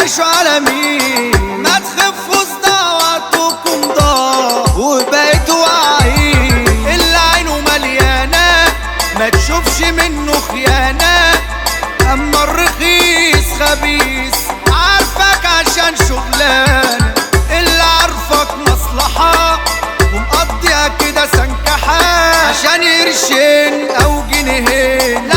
هتعيشوا على مين؟ ما تخفوا صداعاتكم ضاع وبقيتوا واعيين. اللي عينه مليانة ما تشوفش منه خيانة، اما الرخيص خبيث عارفك عشان شغلانة. اللي عارفك مصلحة ومقضيها كده سنكحة عشان قرشين او جنيهين.